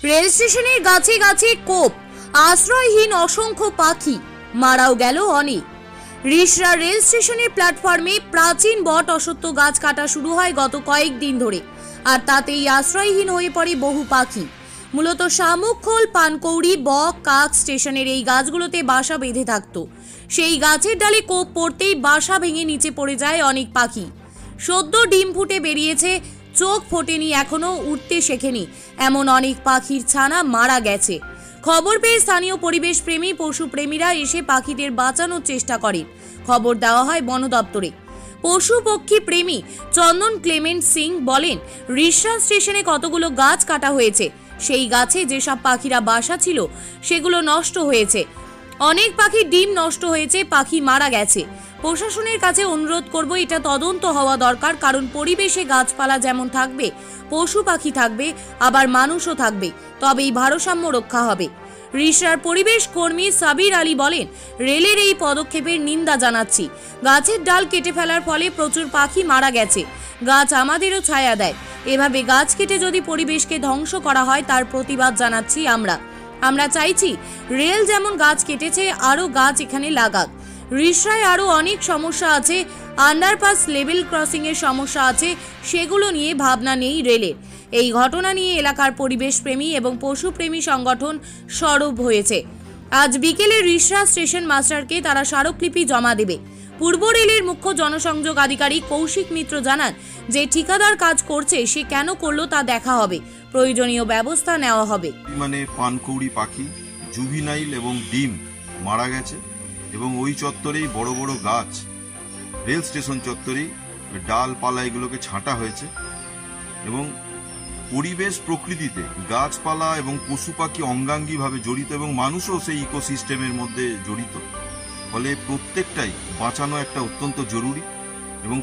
Rail স্টেশনের গাছে গাছে কোপ, আশ্রয়হীন অসংখ্য পাখি, মারাও গেল অনেক। রিষড়া রেল স্টেশনের প্ল্যাটফর্মে প্রাচীন বট অশ্বত্থ গাছ কাটা শুরু হয় গত কয়েকদিন ধরে, আর তাতেই আশ্রয়হীন হয়ে পড়ে বহু পাখি। মূলত শামুক খোল, পানকৌড়ি, বক, কাক স্টেশনের এই গাছগুলোতে বাসা বেঁধে থাকত। সেই গাছের ডালে কোপ পড়তেই বাসা ভেঙে নিচে পড়ে যায় অনেক পাখি। সদ্য ডিম ফুটে বেরিয়েছে, চোখ ফোটেনি, এখনো উঠতে শেখেনি, এমন অনেক পাখির ছানা মারা গেছে। খবর পেয়ে স্থানীয় পরিবেশ প্রেমী, পশুপ্রেমীরা এসে পাখিদের বাঁচানোর চেষ্টা করেন। খবর দেওয়া হয় বন দপ্তরে। পশু পক্ষী প্রেমী চন্দন ক্লেমেন্ট সিং বলেন, রিষড়া স্টেশনে কতগুলো গাছ কাটা হয়েছে, সেই গাছে যেসব পাখিরা বাসা ছিল সেগুলো নষ্ট হয়েছে। অনেক পাখির ডিম নষ্ট হয়েছে, পাখি মারা গেছে। প্রশাসনের কাছে অনুরোধ করব, এটা তদন্ত হওয়া দরকার, কারণ পরিবেশে গাছপালা যেমন থাকবে, পশু পাখি থাকবে, আবার মানুষও থাকবে, তবেই ভারসাম্য রক্ষা হবে। রিষড়ার পরিবেশ কর্মী সাবির আলী বলেন, রেলের এই পদক্ষেপের নিন্দা জানাচ্ছি। গাছের ডাল কেটে ফেলার ফলে প্রচুর পাখি মারা গেছে। গাছ আমাদেরও ছায়া দেয়, এভাবে গাছ কেটে যদি পরিবেশকে ধ্বংস করা হয় তার প্রতিবাদ জানাচ্ছি আমরা চাইছি রেল যেমন গাছ কেটেছে আরও গাছ এখানে লাগাক। রিষড়ায় আরও অনেক সমস্যা আছে, আন্ডারপাস, লেভেল ক্রসিং এর সমস্যা আছে, সেগুলো নিয়ে ভাবনা নেই রেলের। এই ঘটনা নিয়ে এলাকার পরিবেশ প্রেমী এবং পশুপ্রেমী সংগঠন সরব হয়েছে। আজ বিকেলে রিষড়া স্টেশন মাস্টারকে তারা স্মারকলিপি জমা দেবে। পূর্ব রেলের মুখ্য জনসংযোগ আধিকারিক কৌশিক মিত্র জানান, যে ঠিকাদার কাজ করছে সে কেন করলো তা দেখা হবে, প্রয়োজনীয় ব্যবস্থা নেওয়া হবে। মানে পানকৌড়ি পাখি, জুভিনাইল এবং ডিম মারা গেছে, এবং ওই চত্বরেই বড় বড় গাছ, রেল স্টেশন চত্বরেই ডালপালা এগুলোকে ছাঁটা হয়েছে। এবং পরিবেশ প্রকৃতিতে গাছপালা এবং পশু পাখি অঙ্গাঙ্গিভাবে জড়িত, এবং মানুষও সেই ইকোসিস্টেমের মধ্যে জড়িত। ফলে প্রত্যেকটাই বাঁচানো একটা অত্যন্ত জরুরি, এবং